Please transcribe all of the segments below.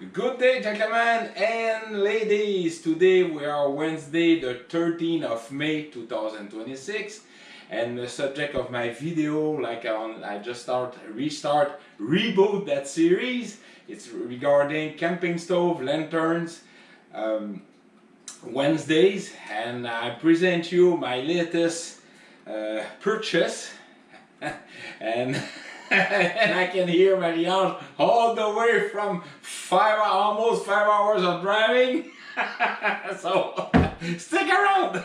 Good day, gentlemen and ladies. Today we are Wednesday the 13th of May 2026, and the subject of my video, I just reboot that series. It's regarding camping stove, lanterns, Wednesdays, and I present you my latest purchase. and and I can hear Marianne all the way from almost 5 hours of driving. So stick around.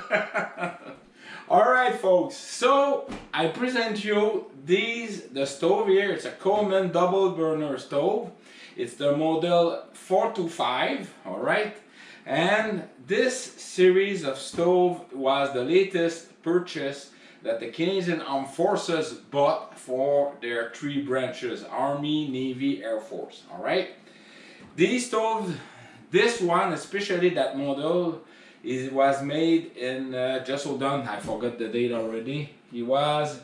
All right, folks. So I present you the stove here. It's a Coleman double burner stove. It's the model 425. All right, and this series of stove was the latest purchase that the Canadian Armed Forces bought for their three branches: Army, Navy, Air Force. All right, these stoves, this one especially, that model, was made in just hold on, I forgot the date already. It was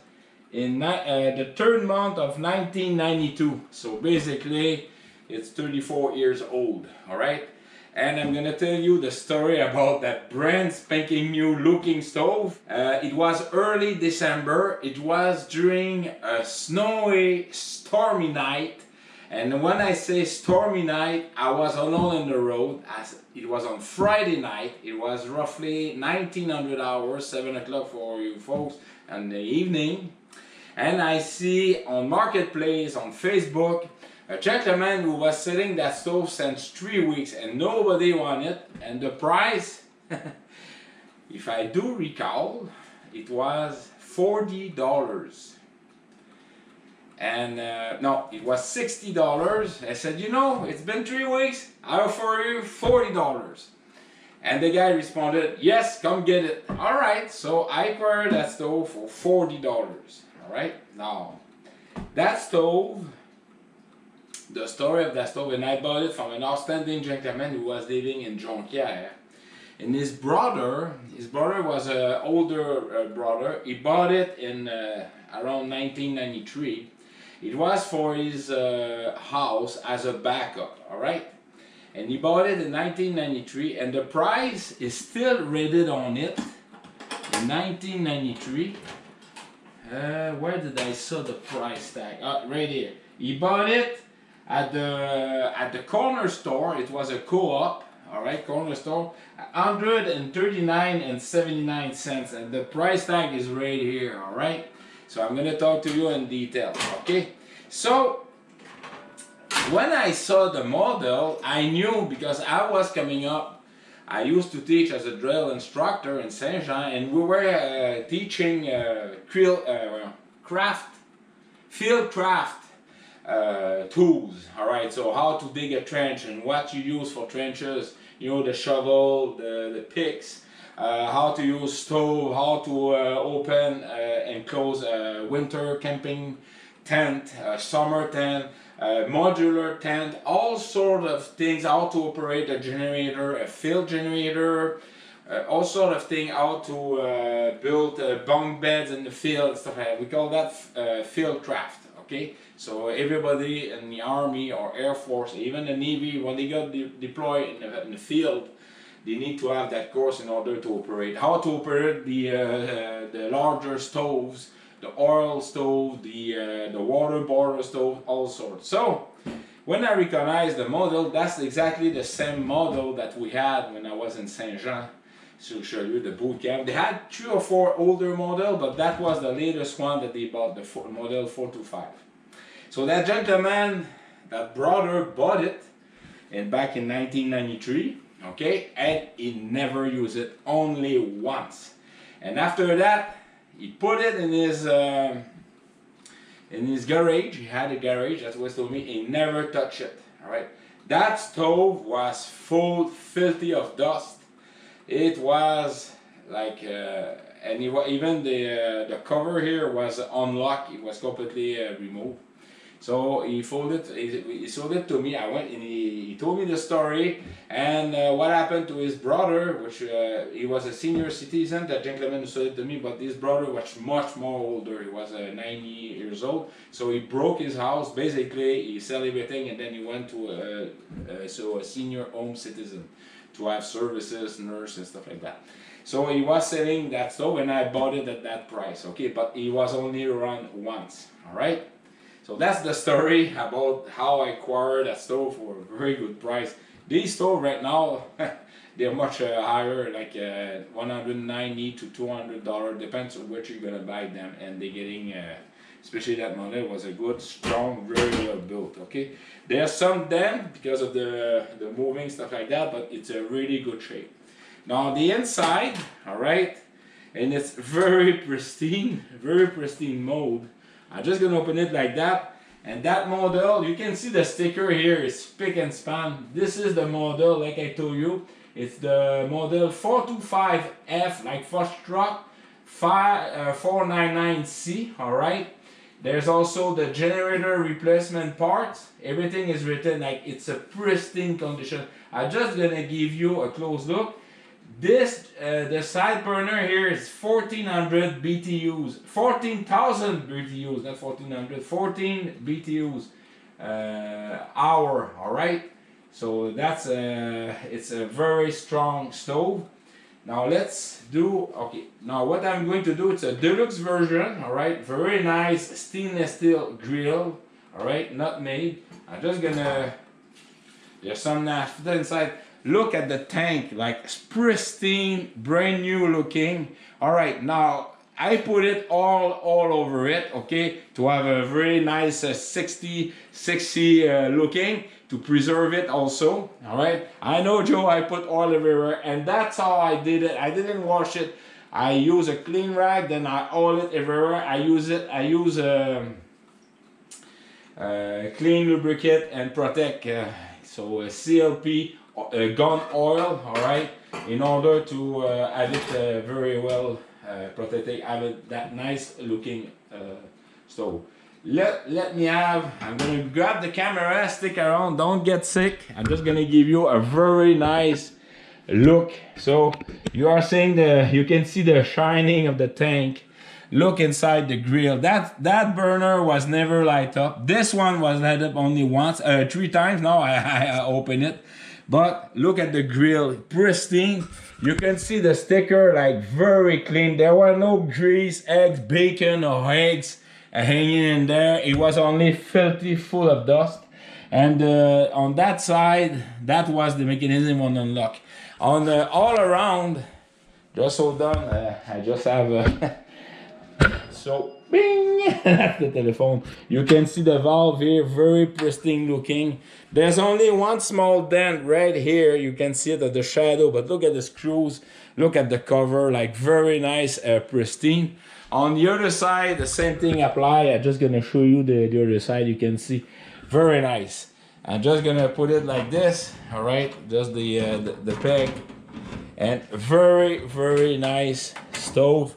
in the third month of 1992. So basically, it's 34 years old. All right. And I'm gonna tell you the story about that brand spanking new looking stove. It was early December. It was during a snowy, stormy night. And when I say stormy night, I was alone on the road. As it was on Friday night. It was roughly 1900 hours, 7 o'clock for you folks in the evening. And I see on Marketplace, on Facebook, a gentleman who was selling that stove since 3 weeks and nobody wanted it. And the price, if I do recall, it was $40. And no, it was $60. I said, you know, it's been 3 weeks, I offer you $40. And the guy responded, yes, come get it. All right, so I acquired that stove for $40. All right, now that stove, the story of that stove, and I bought it from an outstanding gentleman who was living in Jonquière. And his brother was an older brother. He bought it in around 1993. It was for his house as a backup, all right? And he bought it in 1993, and the price is still rated on it in 1993. Where did I saw the price tag? Right here. He bought it at the corner store. It was a co-op, all right, corner store, $139.79, and the price tag is right here. All right, so I'm gonna talk to you in detail. Okay, so when I saw the model, I knew, because I was coming up. I used to teach as a drill instructor in Saint Jean, and we were teaching field craft tools. All right, so how to dig a trench and what you use for trenches, you know, the shovel, the picks, how to use stove, how to open and close a winter camping tent, summer tent, modular tent, all sort of things, how to operate a generator, a field generator, all sort of thing, how to build bunk beds in the field, stuff like that. We call that field craft. Okay, so everybody in the Army or Air Force, even the Navy, when they got deployed in the field, they need to have that course in order to operate. How to operate the larger stoves, the oil stove, the water boiler stove, all sorts. So when I recognized the model, that's exactly the same model that we had when I was in Saint Jean. To show you the boot camp. They had 3 or 4 older models, but that was the latest one that they bought, the model 425. So that gentleman, that brother, bought it back in 1993, okay, and he never used it, only once. And after that, he put it in his garage. He had a garage, that's what he told me. He never touched it. All right, that stove was full, filthy of dust. It was like, even the cover here was unlocked. It was completely removed. So he sold it to me. I went and he told me the story and what happened to his brother, which he was a senior citizen, that gentleman who sold it to me, but his brother was much more older. He was 90 years old. So he broke his house. Basically, he sold everything and then he went to a senior home citizen to have services, nurse and stuff like that. So he was selling that stove and I bought it at that price, okay? But he was only around once, all right? So that's the story about how I acquired that stove for a very good price. These stoves right now, they're much higher, like $190 to $200, depends on what you're gonna buy them, and they're getting, especially that model was a good, strong, very well built. Okay, there's some then because of the moving stuff like that, but it's a really good shape. Now the inside, all right, and it's very pristine mode. I'm just gonna open it like that. And that model, you can see the sticker here is spick and span. This is the model, like I told you. It's the model 425F, like first truck, 499C, all right? There's also the generator replacement parts. Everything is written like it's a pristine condition. I'm just gonna give you a close look. This, the side burner here is 1400 BTUs, 14,000 BTUs, not 1400, 14 BTUs hour, all right? So that's it's a very strong stove. Now let's do, okay, now what I'm going to do, it's a deluxe version, all right? Very nice stainless steel grill, all right, not made. I'm just gonna, there's some naphtha inside. Look at the tank, like pristine, brand new looking. All right, now I put it all over it, okay, to have a very nice 60 looking, to preserve it also. All right, I know, Joe, I put oil everywhere, and that's how I did it. I didn't wash it. I use a clean rag, then I oil it everywhere. I use clean lubricant and protect, so CLP. Gun oil, all right, in order to have it very well protected, have it that nice looking stove. Let me have, I'm gonna grab the camera, stick around, don't get sick. I'm just gonna give you a very nice look. So you are seeing you can see the shining of the tank. Look inside the grill. That burner was never light up. This one was light up only once, 3 times. Now I open it. But look at the grill, pristine. You can see the sticker, like very clean. There were no grease, eggs, bacon or eggs hanging in there. It was only filthy, full of dust. And on that side, that was the mechanism on unlock. On all around, just hold on, I just have so bing, that's the telephone. You can see the valve here, very pristine looking. There's only one small dent right here. You can see it at the shadow, but look at the screws, look at the cover, like very nice, pristine. On the other side, the same thing apply. I'm just gonna show you the other side. You can see, very nice. I'm just gonna put it like this, all right? Just the peg, and very nice stove.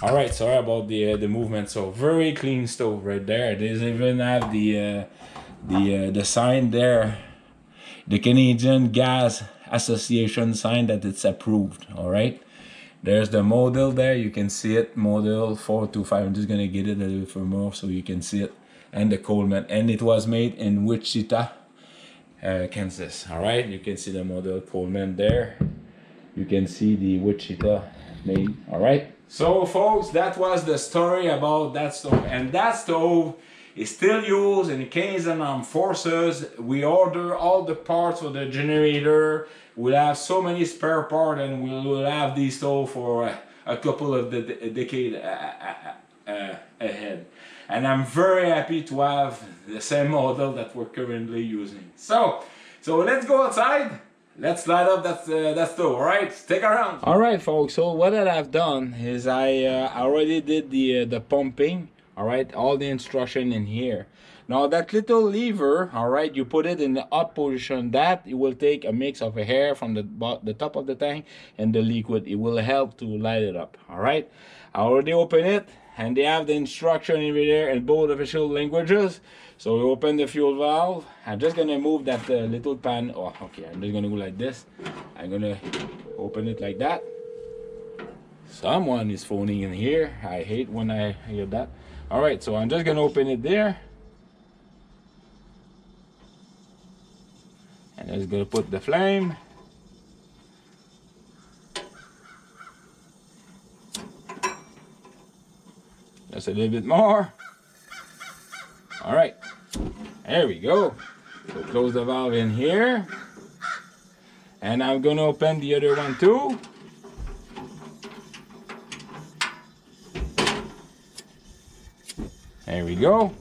All right, sorry about the movement. So very clean stove right there. It doesn't even have the sign there, the Canadian Gas Association sign that it's approved. All right, there's the model there. You can see it, model 425. I'm just gonna get it a little bit more so you can see it, and the Coleman. And it was made in Wichita, Kansas. All right, you can see the model Coleman there. You can see the Wichita made. All right. So folks, that was the story about that stove. And that stove is still used in the Canadian Armed Forces. We order all the parts for the generator. We'll have so many spare parts, and we'll have these stove for a couple of decades ahead. And I'm very happy to have the same model that we're currently using. So let's go outside. Let's light up that stove, all right? Stick around. All right, folks, so what I've done is I already did the pumping, all right? All the instruction in here. Now that little lever, all right, you put it in the up position. That it will take a mix of air from the top of the tank and the liquid. It will help to light it up, all right? I already opened it. and they have the instruction in there in both official languages. So we open the fuel valve. I'm just gonna move that little pan. Oh, okay, I'm just gonna go like this. I'm gonna open it like that. Someone is phoning in here. I hate when I hear that. All right, so I'm just gonna open it there. And I'm just gonna put the flame. Just a little bit more. All right, there we go. So close the valve in here. And I'm gonna open the other one too. There we go.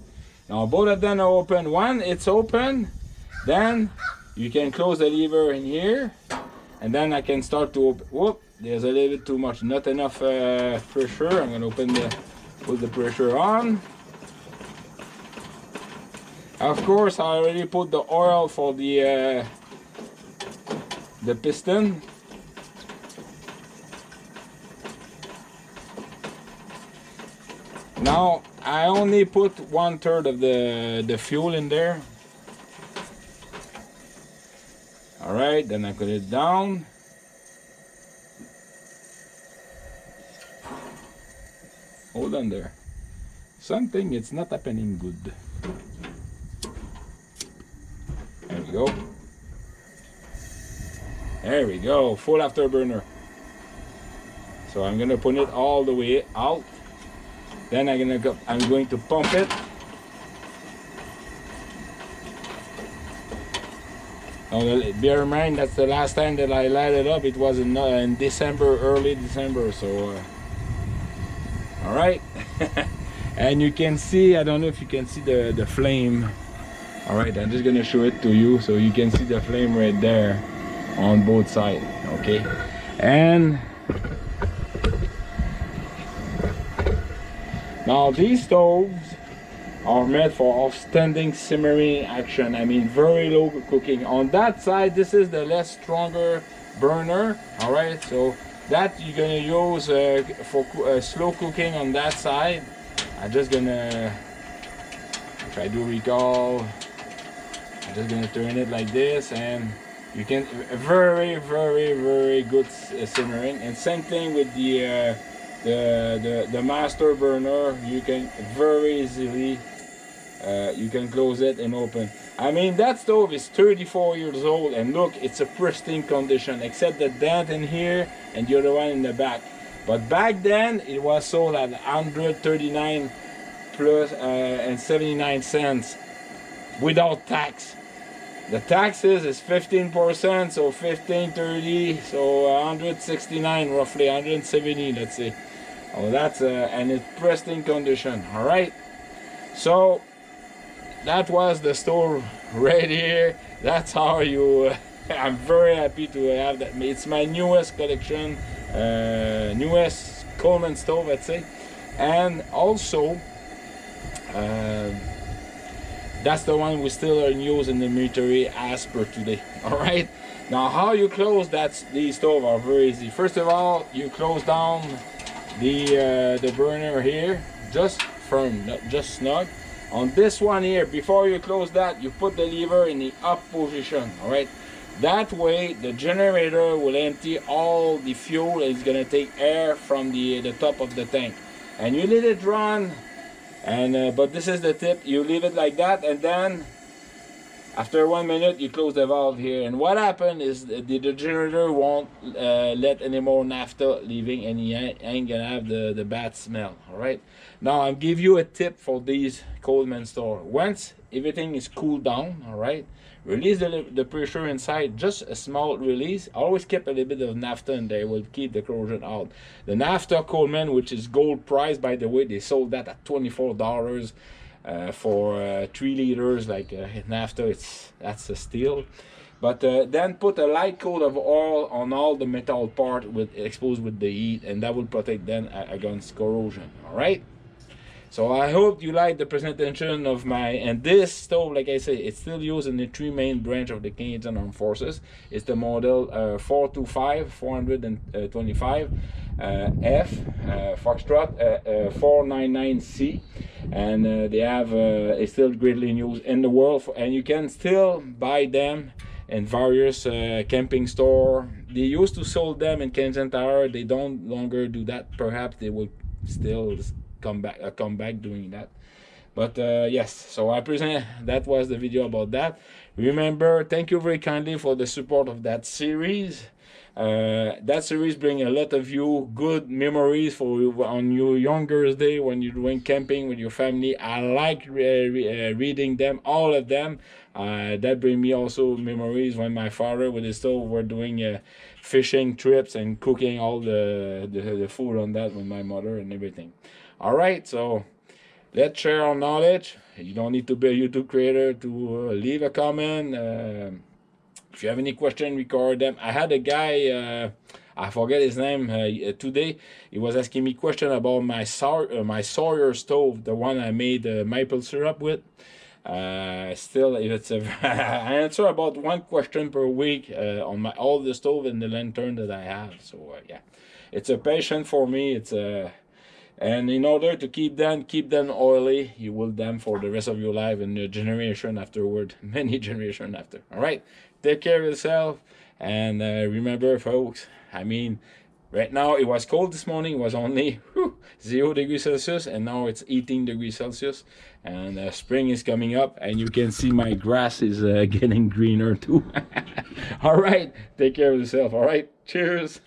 Now both of them are open. One, it's open. Then you can close the lever in here. And then I can start to open. Whoop, there's a little bit too much, not enough pressure. I'm gonna put the pressure on. Of course, I already put the oil for the piston. Now I only put 1/3 of the fuel in there. All right, then I put it down. Hold on there. Something it's not happening good. There we go. There we go, full afterburner. So I'm gonna put it all the way out. Then I'm going to pump it. Now, bear in mind that's the last time that I lighted up. It was in December, early December. So, all right. And you can see, I don't know if you can see the flame. All right, I'm just gonna show it to you so you can see the flame right there on both sides. Okay, and now these stoves are made for outstanding simmering action. I mean, very low cooking. On that side, this is the less stronger burner. All right, so that you're gonna use for slow cooking on that side. I'm just gonna, if I do recall, I'm just gonna turn it like this, and you can very good simmering. And same thing with the master burner. You can very easily you can close it and open. I mean, that stove is 34 years old, and look, it's a pristine condition except the dent in here and the other one in the back. But back then it was sold at 139 plus and 79 cents without tax. The taxes is 15%, so 15.30, so 169 roughly, 170, let's say. Oh, that's and it's pristine condition. All right, so that was the stove right here. That's how you I'm very happy to have that. It's my newest collection, newest Coleman stove, let's say. And also that's the one we still are in use in the military as per today. All right, now how you close these stove are very easy. First of all, you close down the burner here, just firm, not just snug. On this one here, before you close that, you put the lever in the up position. All right, that way the generator will empty all the fuel, and it's gonna take air from the top of the tank, and you let it run. And but this is the tip, you leave it like that, and then after 1 minute you close the valve here. And what happened is the generator won't let any more naphtha leaving, and you ain't gonna have the bad smell. All right, now I'll give you a tip for these Coleman stove. Once everything is cooled down, all right, release the pressure inside, just a small release. Always keep a little bit of naphtha in there, will keep the corrosion out. The naphtha Coleman, which is gold price, by the way, they sold that at $24 for 3 liters, like naphtha. That's a steal. But then put a light coat of oil on all the metal part exposed with the heat, and that will protect them against corrosion. All right, So I hope you like the presentation of and this stove, like I say, it's still used in the three main branch of the Canadian Armed Forces. It's the model 425 F Foxtrot 499C, and they have it's still greatly used in the world, and you can still buy them in various camping store. They used to sell them in Canadian Tower. They don't longer do that. Perhaps they will still come back doing that. But yes, so that was the video about that. Remember, thank you very kindly for the support of that series. That series bring a lot of you good memories for you on your younger day when you're doing camping with your family. I like reading them, all of them. That bring me also memories when my father with his stove were doing fishing trips and cooking all the food on that with my mother and everything. All right, so let's share our knowledge. You don't need to be a YouTube creator to leave a comment. If you have any question, record them. I had a guy, I forget his name, today. He was asking me question about my Sawyer stove, the one I made maple syrup with. Still, it's I answer about one question per week on all the stove and the lantern that I have. So yeah, it's a passion for me. It's and in order to keep them oily, you will them for the rest of your life and the generation afterward, many generation after. All right, take care of yourself, and remember, folks. I mean, right now it was cold this morning. It was only 0 degrees Celsius, and now it's 18 degrees Celsius. And spring is coming up, and you can see my grass is getting greener too. All right, take care of yourself. All right, cheers.